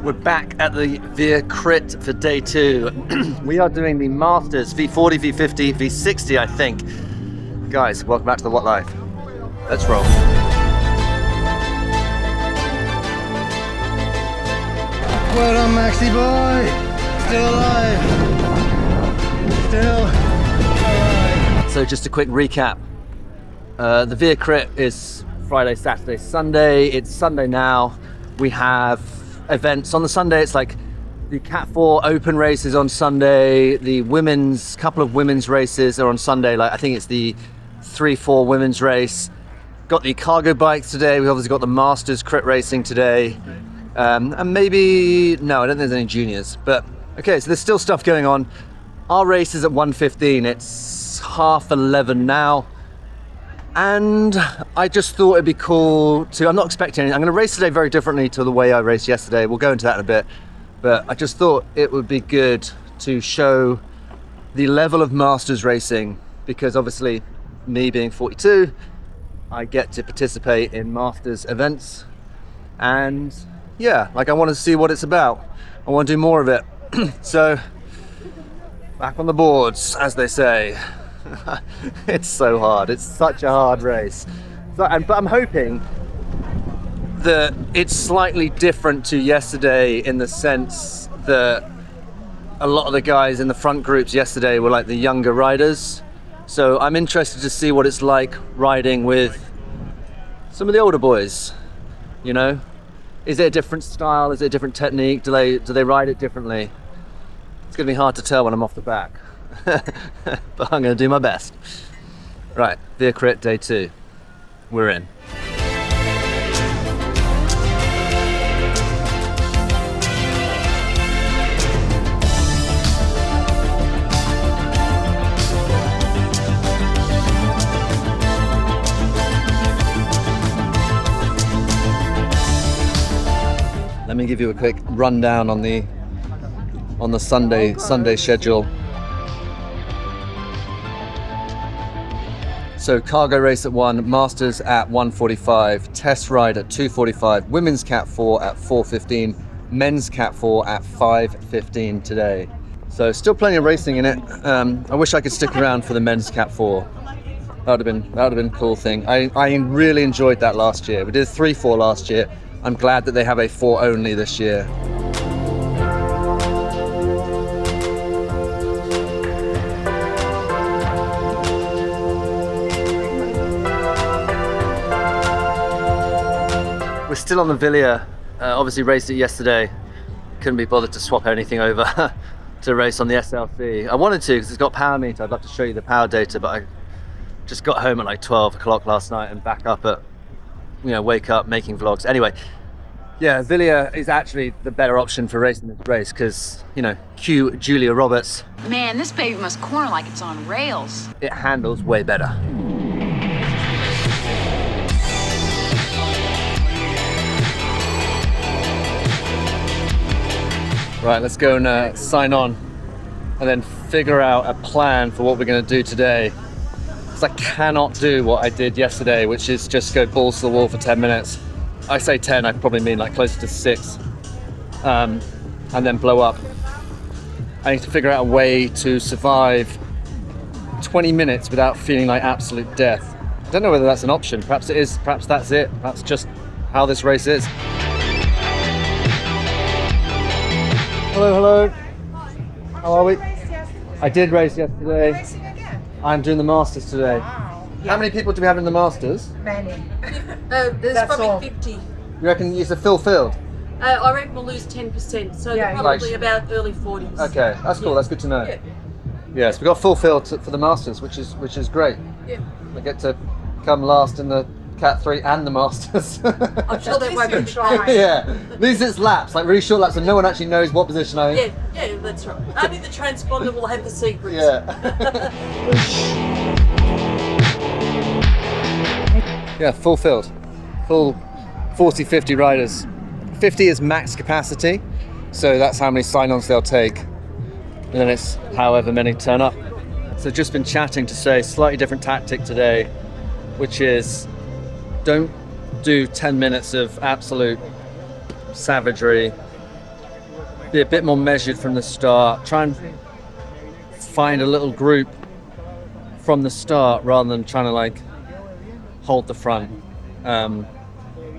We're back at the Via Crit for day 2. We are doing the Masters V40, V50, V60, I think. Guys, welcome back to the What Life. Let's roll. Well done, Maxi boy. Still alive. Still alive. So just a quick recap. The Via Crit is Friday, Saturday, Sunday. It's Sunday now. We have events on the Sunday. It's like the Cat 4 Open races on Sunday. The couple of women's races are on Sunday. Like I think it's the 3-4 women's race. Got the cargo bikes today. We've obviously got the Masters Crit racing today. And maybe, no, I don't think there's any juniors. But okay, so there's still stuff going on. Our race is at 1:15. It's 11:30 now. And I just thought it'd be cool to, I'm not expecting anything. I'm going to race today very differently to the way I raced yesterday. We'll go into that in a bit. But I just thought it would be good to show the level of Masters racing, because obviously me being 42, I get to participate in Masters events. And yeah, like I want to see what it's about. I want to do more of it. So back on the boards, as they say. It's so hard. It's such a hard race. But I'm hoping that it's slightly different to yesterday in the sense that a lot of the guys in the front groups yesterday were like the younger riders. So I'm interested to see what it's like riding with some of the older boys. You know, is it a different style? Is it a different technique? Do they ride it differently? It's going to be hard to tell when I'm off the back. But I'm going to do my best. Right, Via Crit day 2. We're in. Let me give you a quick rundown on the Sunday schedule. So cargo race at 1, Masters at 1:45, test ride at 2:45, women's Cat 4 at 4:15, men's Cat 4 at 5:15 today. So still plenty of racing in it. I wish I could stick around for the men's Cat 4. That would have been a cool thing. I really enjoyed that last year. We did a 3-4 last year. I'm glad that they have a 4 only this year. We're still on the Villia. Obviously raced it yesterday. Couldn't be bothered to swap anything over to race on the SLC. I wanted to because it's got power meter. I'd love to show you the power data, but I just got home at like 12 o'clock last night and back up at, wake up, making vlogs. Anyway, yeah, Villia is actually the better option for racing this race because, cue Julia Roberts. Man, this baby must corner like it's on rails. It handles way better. Right, let's go and sign on and then figure out a plan for what we're going to do today. Because I cannot do what I did yesterday, which is just go balls to the wall for 10 minutes. I say 10, I probably mean like closer to 6. And then blow up. I need to figure out a way to survive 20 minutes without feeling like absolute death. I don't know whether that's an option. Perhaps it is, perhaps that's it. That's just how this race is. Hello. How are we? I did race yesterday. I'm doing the Masters today. Wow. How many people do we have in the Masters? Many. There's That's probably all. 50. You reckon it's a full field? I reckon we'll lose 10%, so Yeah, they're probably like- about early 40s. Okay, that's cool. Yeah. That's good to know. Yeah. Yes, we've got full field for the Masters, which is great. Yeah. We get to come last in the Cat 3 and the Masters. I'm sure that won't be the try. case. Yeah, at least it's laps, like really short laps, and no one actually knows what position I'm in. Yeah, that's right. Only the transponder will have the secrets. Yeah. Yeah, full field. Full 40, 50 riders. 50 is max capacity, so that's how many sign-ons they'll take. And then it's however many turn up. So just been chatting to say slightly different tactic today, which is don't do 10 minutes of absolute savagery, be a bit more measured from the start, try and find a little group from the start rather than trying to like hold the front.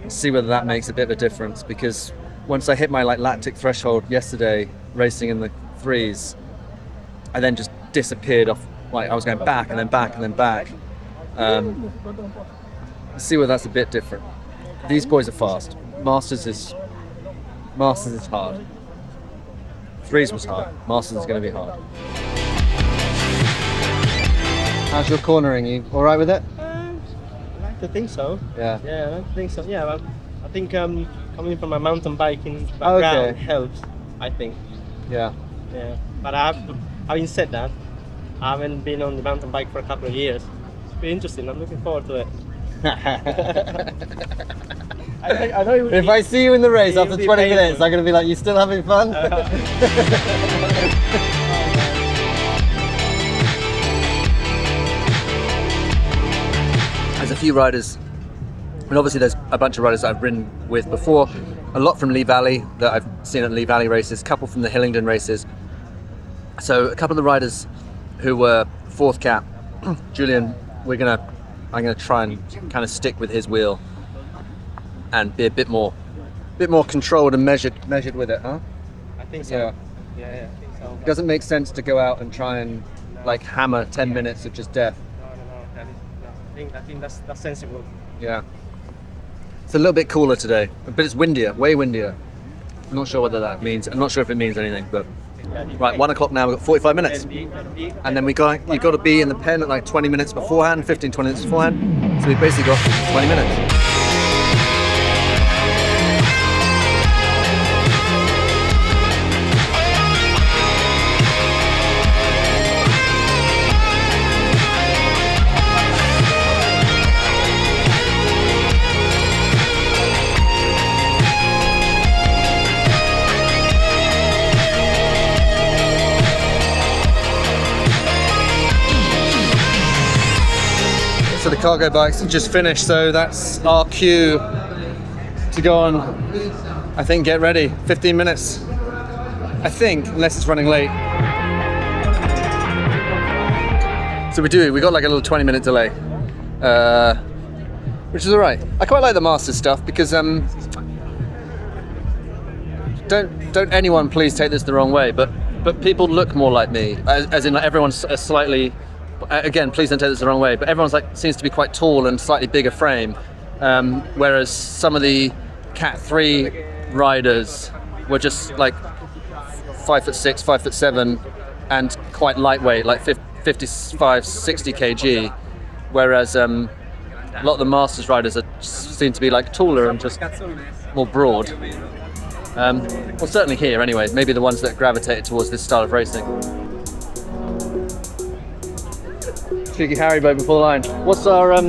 See whether that makes a bit of a difference, because once I hit my like lactic threshold yesterday racing in the threes, I then just disappeared off. Like I was going back and then back and then back. See whether that's a bit different. These boys are fast. Masters is hard. Threes was hard. Masters is going to be hard. How's your cornering? You all right with it? I like to think so. Yeah. Yeah, I like to think so. Yeah, well, I think coming from a mountain biking background helps. I think. Yeah. Yeah, but having said that, I haven't been on the mountain bike for a couple of years. It's been interesting. I'm looking forward to it. I know. If I see you in the race It after will be 20 minutes, painful. I'm going to be like, you still having fun? There's a few riders, and obviously there's a bunch of riders that I've ridden with before. A lot from Lee Valley that I've seen at Lee Valley races, a couple from the Hillingdon races. So a couple of the riders who were fourth cap, Julian, I'm gonna try and kind of stick with his wheel and be a bit more controlled and measured with it, huh? I think so. Yeah. Yeah, I think so. It doesn't make sense to go out and try and like hammer 10 minutes of just death. No. I think that's sensible. Yeah. It's a little bit cooler today, but it's windier, way windier. I'm not sure whether that means. I'm not sure if it means anything, but right, 1 o'clock now. We've got 45 minutes, and then you got to be in the pen at like 20 minutes beforehand, 15, 20 minutes beforehand. So we've basically got 20 minutes. So the cargo bikes have just finished, so that's our cue to go on, I think, get ready. 15 minutes, I think, unless it's running late. So we got like a little 20-minute delay, which is all right. I quite like the Masters stuff because don't anyone please take this the wrong way, but people look more like me, as in like everyone's a slightly. Again, please don't take this the wrong way, but everyone's like seems to be quite tall and slightly bigger frame, whereas some of the Cat 3 riders were just like 5'6", 5'7", and quite lightweight, like 55, 60 kg, whereas a lot of the Masters riders seem to be like taller and just more broad. Well, certainly here anyway, maybe the ones that gravitated towards this style of racing. Cheeky Haribo before the line. What's our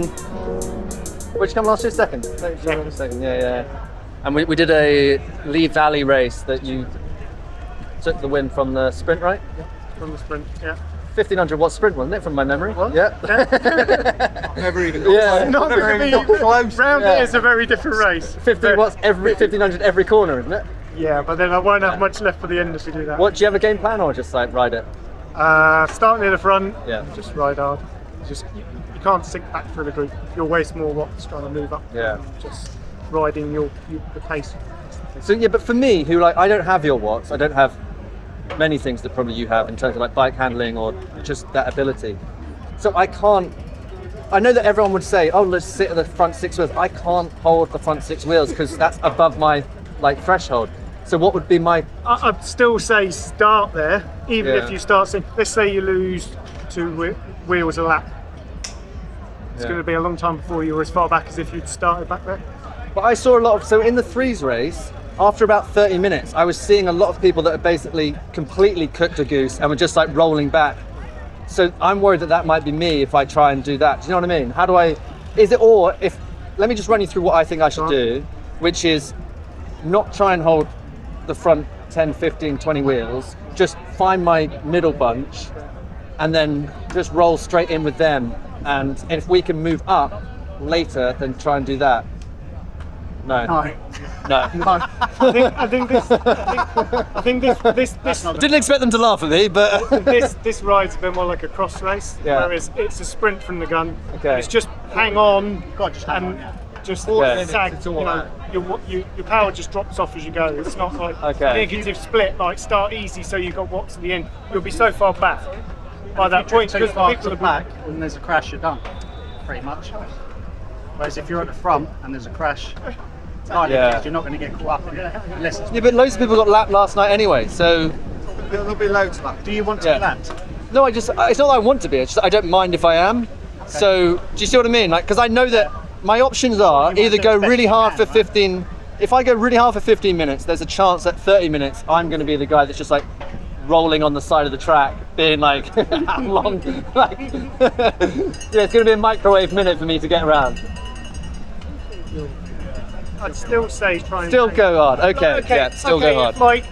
which come last year? Second. Second. Yeah. And we did a Lee Valley race that you took the win from the sprint, right? Yeah, from the sprint. Yeah. 1500 watt sprint, wasn't it, from my memory? What? Yeah. Never even Yeah. Not Never even got close. Round Yeah. it is a very different race. 15 watts every 1500 every corner, isn't it? Yeah, but then I won't have much left for the end if we do that. What, do you have a game plan or just like ride it? Start near the front. Yeah. Just ride hard. You can't sink back through the group. You'll waste more watts trying to move up. Yeah. Just riding the pace. So yeah, but for me, who like I don't have your watts, I don't have many things that probably you have in terms of like bike handling or just that ability. So I can't. I know that everyone would say, "Oh, let's sit at the front six wheels." I can't hold the front six wheels because that's above my like threshold. So what would be my? I'd still say start there, even Yeah. if you start seeing. Let's say you lose 2 wheels a lap. It's going to be a long time before you were as far back as if you'd started back there. But I saw a lot of, so in the threes race, after about 30 minutes, I was seeing a lot of people that had basically completely cooked a goose and were just like rolling back. So I'm worried that might be me if I try and do that. Do you know what I mean? How do I, let me just run you through what I think I should do, which is not try and hold the front 10, 15, 20 wheels, just find my middle bunch and then just roll straight in with them. And if we can move up later, then try and do that. No. No. I think this Didn't expect them to laugh at me, but this ride's a bit more like a cross race, Yeah. whereas it's a sprint from the gun. Okay. It's just hang on and just Okay. sag. You know, your power just drops off as you go. It's not like Okay. negative split, like start easy so you got watts at the end. You'll be so far back by that point too because far people to the are back, when there's a crash, you're done, pretty much. Whereas if you're at the front and there's a crash, Yeah. you're not going to get caught up in it unless it's. yeah, but loads of people got lapped last night anyway. So There'll be loads of that. Do you want to Yeah. be lapped? no, it's not that I want to be. It's just I don't mind if I am. So do you see what I mean? Like, because I know that my options are wanna either do go as best really you hard can, for right? 15. If I go really hard for 15 minutes, there's a chance at 30 minutes I'm going to be the guy that's just like rolling on the side of the track, being like, how long? Like, yeah, it's going to be a microwave minute for me to get around. I'd still say try and Still go hard. Okay, yeah, still go hard. If like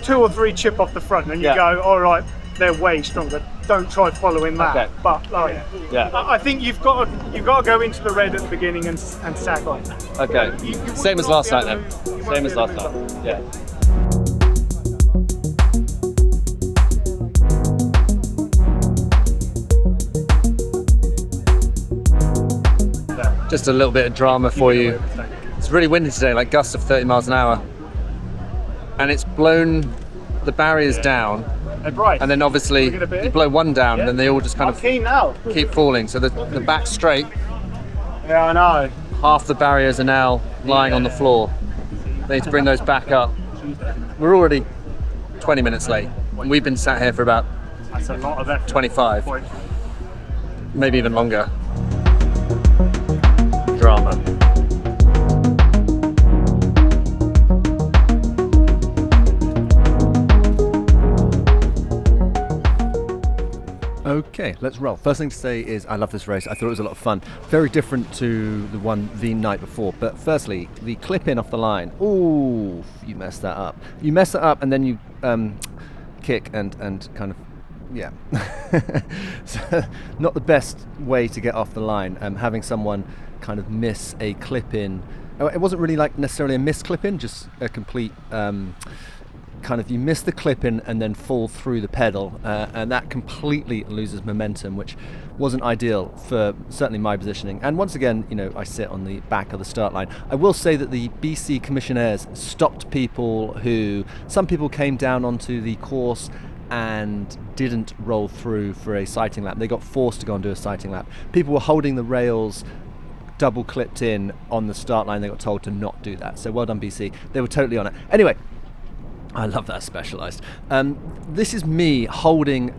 2 or 3 chip off the front, and you Yeah. go, all right, they're way stronger. Don't try following that. Okay. But like, Yeah. I think you've got to go into the red at the beginning and sag on. Okay. You wouldn't Same as not last be night able then. to- you won't Same be as able last to time. move on. Yeah. Just a little bit of drama for you. It's really windy today, like gusts of 30 miles an hour. And it's blown the barriers down. Right. And then obviously Look at a bit. you blow one down and then they all just kind I'm of keen now. keep falling. So the back straight, Yeah, I know. half the barriers are now lying on the floor. They need to bring those back up. We're already 20 minutes late. And we've been sat here for about That's a lot of effort. 25, Point. maybe even longer. Drama. Okay, let's roll. First thing to say is I love this race. I thought it was a lot of fun. Very different to the one the night before. But firstly, the clip in off the line. Ooh, you messed that up. You mess it up and then you kick and kind of, yeah. So, not the best way to get off the line. Having someone kind of miss a clip in. It wasn't really like necessarily a miss clip in, just a complete kind of you miss the clip in and then fall through the pedal, and that completely loses momentum, which wasn't ideal for certainly my positioning. And once again, you know, I sit on the back of the start line. I will say that the BC commissionaires stopped people who, some people came down onto the course and didn't roll through for a sighting lap. They got forced to go and do a sighting lap. People were holding the rails double clipped in on the start line. They got told to not do that. So well done, BC. They were totally on it. Anyway, I love that Specialized. This is me holding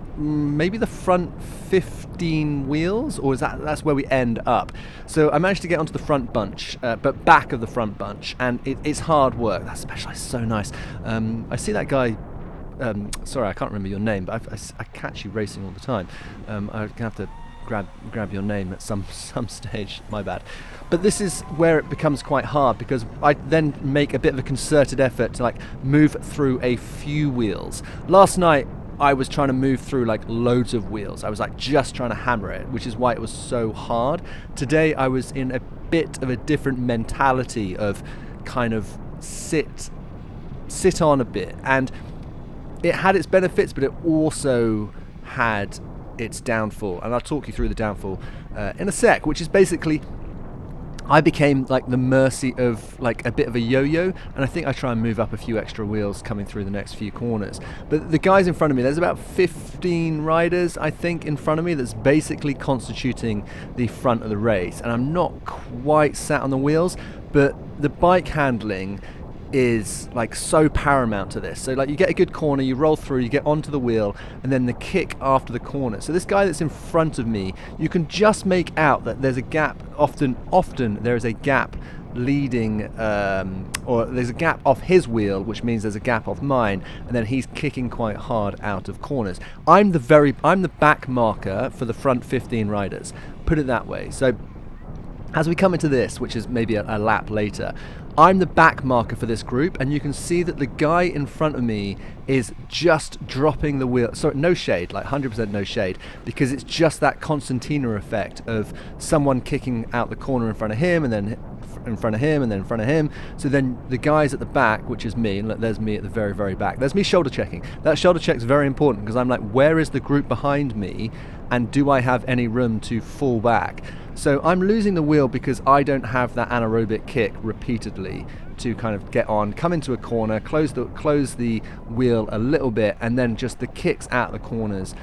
maybe the front 15 wheels, or is that's where we end up. So I managed to get onto the front bunch, but back of the front bunch, and it's hard work. That Specialized is so nice. I see that guy. Sorry, I can't remember your name, but I catch you racing all the time. I'm gonna have to grab your name at some stage. My bad. But this is where it becomes quite hard, because I then make a bit of a concerted effort to like move through a few wheels. Last night I was trying to move through like loads of wheels. I was like just trying to hammer it, which is why it was so hard. Today I was in a bit of a different mentality of kind of sit on a bit, and it had its benefits, but it also had its downfall, and I'll talk you through the downfall in a sec, which is basically I became like the mercy of like a bit of a yo-yo, and I think I try and move up a few extra wheels coming through the next few corners. But the guys in front of me, there's about 15 riders I think in front of me that's basically constituting the front of the race, and I'm not quite sat on the wheels, but the bike handling is like so paramount to this. So like you get a good corner, you roll through, you get onto the wheel, and then the kick after the corner. So this guy that's in front of me, you can just make out that there's a gap. Often there is a gap leading, or there's a gap off his wheel, which means there's a gap off mine, and then he's kicking quite hard out of corners. I'm the back marker for the front 15 riders. Put it that way. So as we come into this, which is maybe a lap later, I'm the back marker for this group, and you can see that the guy in front of me is just dropping the wheel. Sorry, no shade, like 100% no shade, because it's just that Constantina effect of someone kicking out the corner in front of him, and then in front of him and then in front of him. So then the guys at the back, which is me, and look, there's me at the very, very back. There's me shoulder checking. That shoulder check is very important because I'm like, where is the group behind me, and do I have any room to fall back? So I'm losing the wheel because I don't have that anaerobic kick repeatedly to kind of get on, come into a corner, close the wheel a little bit, and then just the kicks out the corners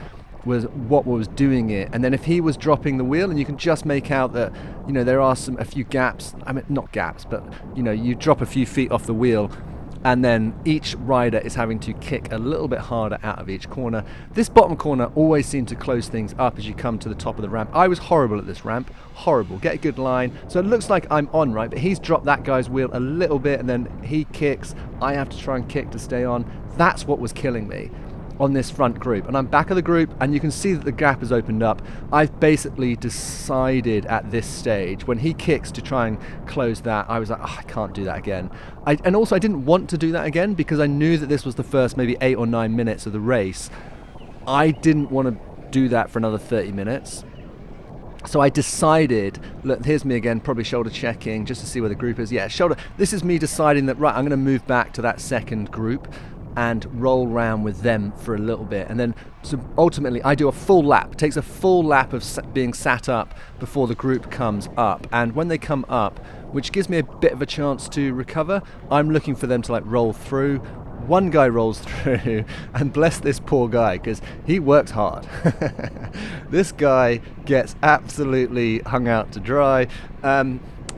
was what was doing it. And then if he was dropping the wheel, and you can just make out that, you know, there are a few gaps, I mean not gaps, but you know, you drop a few feet off the wheel, and then each rider is having to kick a little bit harder out of each corner. This bottom corner always seemed to close things up as you come to the top of the ramp. I was horrible at this ramp, horrible. Get a good line. So it looks like I'm on, right? But he's dropped that guy's wheel a little bit, and then he kicks. I have to try and kick to stay on. That's what was killing me on this front group. And I'm back of the group, and you can see that the gap has opened up. I've basically decided at this stage, when he kicks to try and close that, I was like, oh, I can't do that again. And also I didn't want to do that again because I knew that this was the first maybe 8 or 9 minutes of the race. I didn't want to do that for another 30 minutes. So I decided, look, here's me again, probably shoulder checking just to see where the group is. Yeah, shoulder. This is me deciding that, right, I'm going to move back to that second group and roll around with them for a little bit. And then so ultimately I do a full lap. It takes a full lap of being sat up before the group comes up. And when they come up, which gives me a bit of a chance to recover, I'm looking for them to like roll through. One guy rolls through, and bless this poor guy because he works hard. This guy gets absolutely hung out to dry.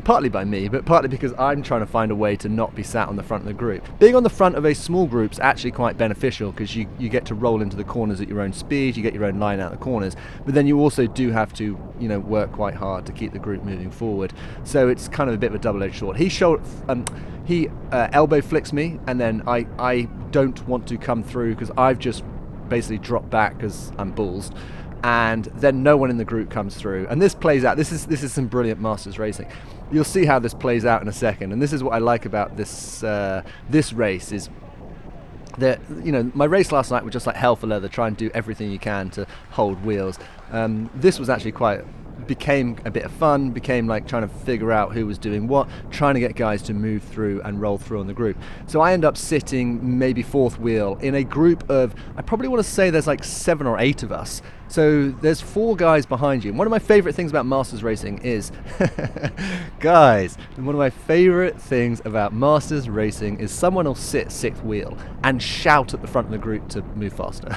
Partly by me, but partly because I'm trying to find a way to not be sat on the front of the group. Being on the front of a small group's actually quite beneficial because you get to roll into the corners at your own speed, you get your own line out the corners, but then you also do have to, you know, work quite hard to keep the group moving forward. So it's kind of a bit of a double-edged sword. He elbow flicks me, and then I don't want to come through because I've just basically dropped back because I'm bullsed. And then no one in the group comes through, and this plays out. This is some brilliant Masters racing. You'll see how this plays out in a second, and this is what I like about this this race is that, you know, my race last night was just like hell for leather, try and do everything you can to hold wheels. This was actually became a bit of fun, became like trying to figure out who was doing what, trying to get guys to move through and roll through on the group. So I end up sitting maybe fourth wheel in a group of, I probably want to say there's like 7 or 8 of us. So there's 4 guys behind you. And one of my favorite things about Masters racing is, guys, one of my favorite things about Masters racing is someone will sit 6th wheel and shout at the front of the group to move faster.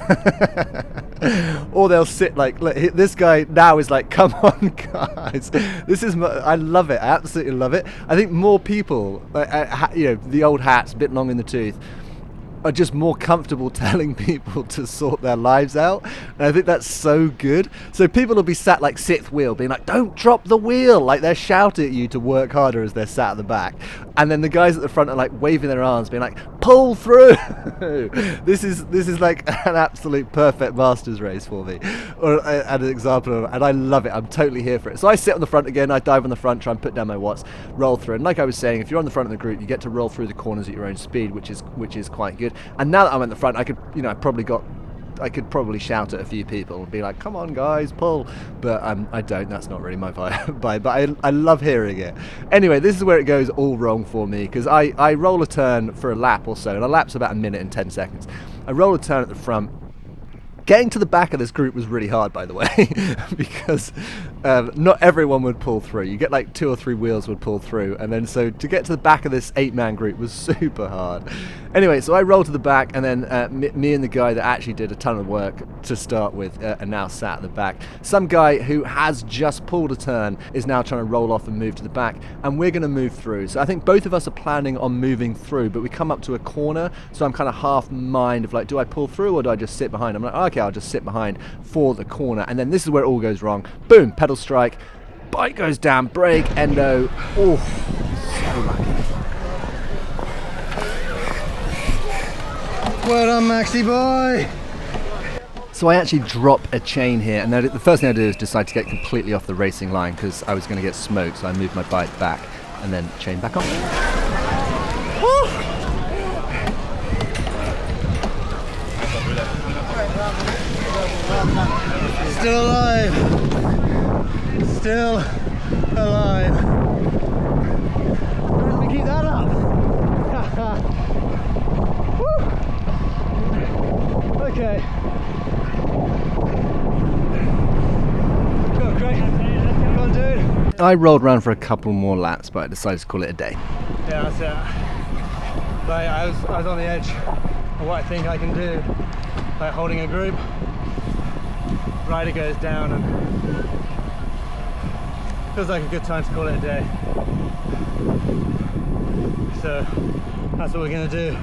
Or they'll sit like, look, this guy now is like, come on guys, I love it, I absolutely love it. I think more people, you know, the old hats, a bit long in the tooth, are just more comfortable telling people to sort their lives out, and I think that's so good. So people will be sat like 6th wheel being like, don't drop the wheel, like they're shouting at you to work harder as they're sat at the back, and then the guys at the front are like waving their arms being like, pull through. This is like an absolute perfect Masters race for me, or an example of, and I love it. I'm totally here for it. So I sit on the front again, I dive on the front, try and put down my watts, roll through, and like I was saying, if you're on the front of the group, you get to roll through the corners at your own speed, which is quite good. And now that I'm at the front, I could, you know, I could probably shout at a few people and be like, come on guys, pull, but I don't. That's not really my vibe. But I love hearing it. Anyway, this is where it goes all wrong for me, because I roll a turn for a lap or so, and a lap's about 1 minute and 10 seconds. I roll a turn at the front. Getting to the back of this group was really hard, by the way, because not everyone would pull through. You get like 2 or 3 wheels would pull through, and then so to get to the back of this 8-man group was super hard. Anyway, so I roll to the back, and then me and the guy that actually did a ton of work to start with are now sat at the back. Some guy who has just pulled a turn is now trying to roll off and move to the back, and we're going to move through. So I think both of us are planning on moving through, but we come up to a corner, so I'm kind of half mind of like, do I pull through or do I just sit behind? I'm like, okay, I'll just sit behind for the corner, and then this is where it all goes wrong. Boom, pedal strike, bike goes down, brake, endo. Oh, so lucky. Well done, Maxi boy. So I actually drop a chain here, and the first thing I did is decide to get completely off the racing line because I was going to get smoked, so I moved my bike back and then chain back on. Woo! Still alive. Still alive. I rolled around for a couple more laps, but I decided to call it a day. Yeah, that's it. Like, I was on the edge of what I think I can do by holding a group. Rider goes down and feels like a good time to call it a day. So that's what we're gonna do.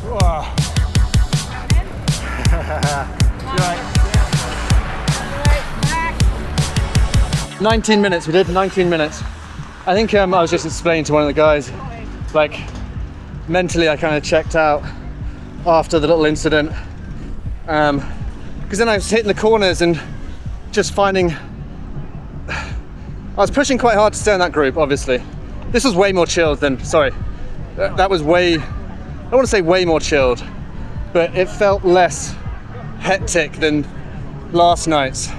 Whoa. Right. 19 minutes, we did 19 minutes. I think I was just explaining to one of the guys, like mentally I kind of checked out after the little incident, because then I was hitting the corners and just finding I was pushing quite hard to stay in that group. Obviously this was way more chilled than, sorry, that was way, I don't want to say way more chilled, but it felt less hectic than last night's.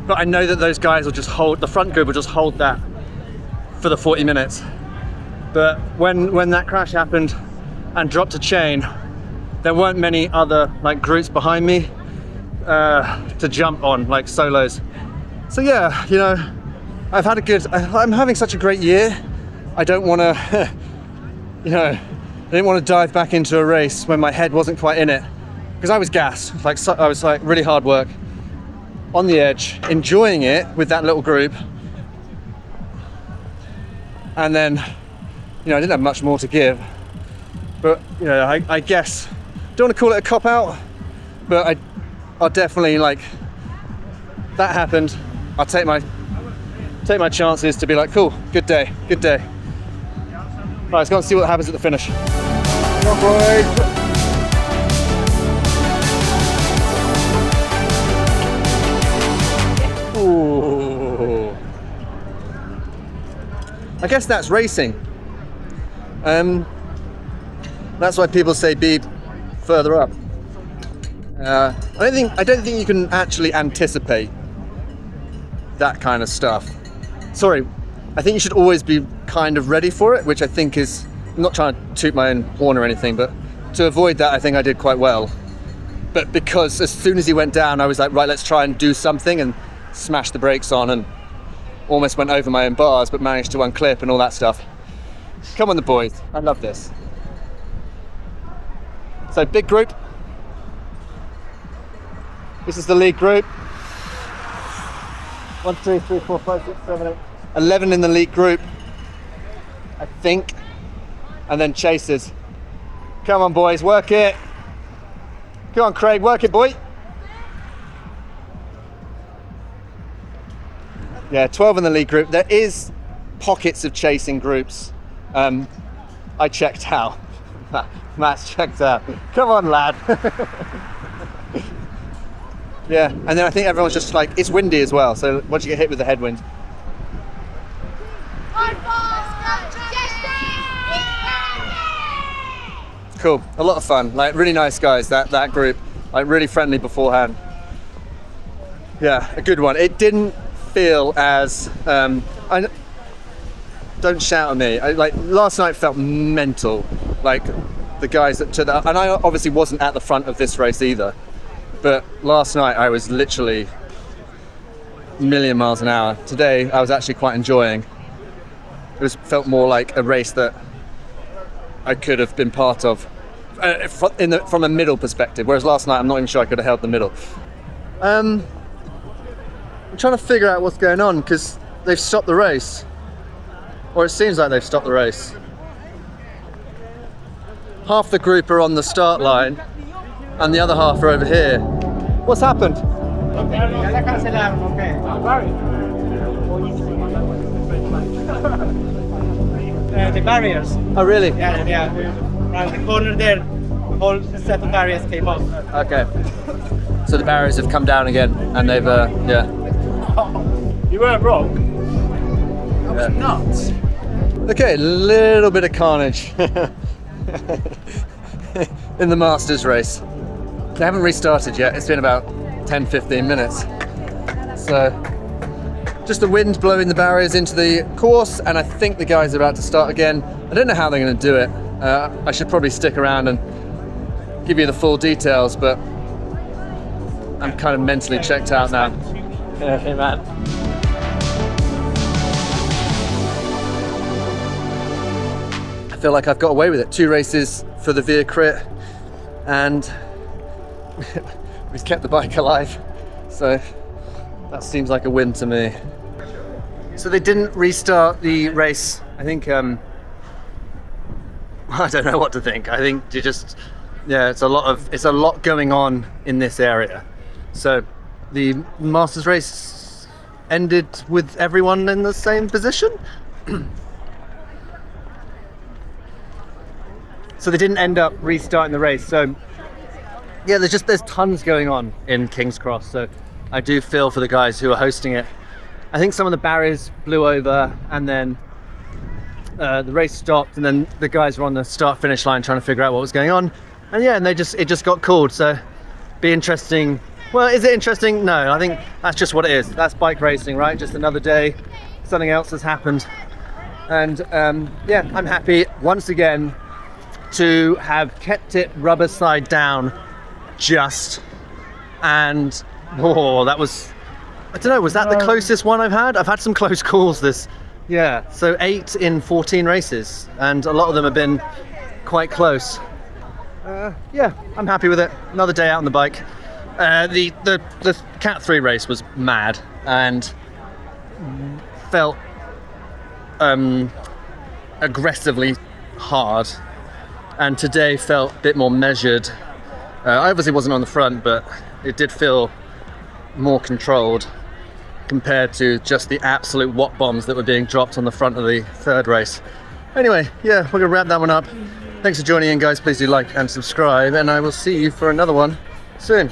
But I know that those guys will just hold, the front group will just hold that for the 40 minutes. But when that crash happened and dropped a chain, there weren't many other like groups behind me to jump on, like solos. So yeah, you know, I've had a good, I'm having such a great year. I don't want to, you know, I didn't want to dive back into a race when my head wasn't quite in it, because I was gassed. Like, so, I was like really hard work, on the edge, enjoying it with that little group. And then, you know, I didn't have much more to give. But, you know, I guess, don't want to call it a cop-out, but I'll definitely, like, that happened. I'll take my chances to be like, cool, good day, good day. Right, let's go and see what happens at the finish. Come on, boys. Ooh. I guess that's racing. That's why people say be further up. I don't think you can actually anticipate that kind of stuff. Sorry, I think you should always be kind of ready for it, which I think is, I'm not trying to toot my own horn or anything, but to avoid that, I think I did quite well. But because as soon as he went down, I was like, right, let's try and do something, and smashed the brakes on and almost went over my own bars, but managed to unclip and all that stuff. Come on, the boys, I love this. So big group. This is the lead group. 1, 2, 3, 4, 5, 6, 7, 8. 11 in the lead group, I think. And then chasers. Come on, boys, work it. Come on, Craig, work it, boy. Yeah, 12 in the lead group. There is pockets of chasing groups. I checked out. Matt's checked out. Come on, lad. Yeah, and then I think everyone's just like, it's windy as well, so once you get hit with the headwind. Cool, a lot of fun, like really nice guys, that group, like really friendly beforehand. Yeah, a good one. It didn't feel as, don't shout at me, like last night felt mental, like the guys that took that, and I obviously wasn't at the front of this race either. But last night I was literally a million miles an hour. Today I was actually quite enjoying. It felt more like a race that I could have been part of from a middle perspective. Whereas last night I'm not even sure I could have held the middle. I'm trying to figure out what's going on because they've stopped the race. Or it seems like they've stopped the race. Half the group are on the start line and the other half are over here. What's happened? The barriers. Oh, really? Yeah. Around the corner there, the whole set of barriers came off. Okay. So the barriers have come down again, and they've, yeah. You weren't wrong. That was nuts. Okay, a little bit of carnage in the Masters race. They haven't restarted yet. It's been about 10-15 minutes. So just the wind blowing the barriers into the course, and I think the guys are about to start again. I don't know how they're going to do it. I should probably stick around and give you the full details, but I'm kind of mentally checked out now. Yeah, hey man. I feel like I've got away with it. 2 races for the Via Crit, and we've kept the bike alive. So that seems like a win to me. So they didn't restart the race. I think I don't know what to think. I think you just, yeah, it's a lot going on in this area. So the Masters race ended with everyone in the same position. So they didn't end up restarting the race. So yeah, there's tons going on in King's Cross. So I do feel for the guys who are hosting it. I think some of the barriers blew over, and then the race stopped, and then the guys were on the start-finish line trying to figure out what was going on. And yeah, and it just got called. So be interesting. Well, is it interesting? No, I think that's just what it is. That's bike racing, right? Just another day. Something else has happened. And yeah, I'm happy once again to have kept it rubber side down just, and that was, I don't know, was that the closest one I've had? I've had some close calls this, yeah, so 8 in 14 races, and a lot of them have been quite close. Yeah, I'm happy with it. Another day out on the bike. The Cat 3 race was mad and felt aggressively hard, and today felt a bit more measured. I obviously wasn't on the front, but it did feel more controlled compared to just the absolute watt bombs that were being dropped on the front of the 3rd race. Anyway, yeah, we're gonna wrap that one up. Thanks for joining in, guys. Please do like and subscribe, and I will see you for another one soon.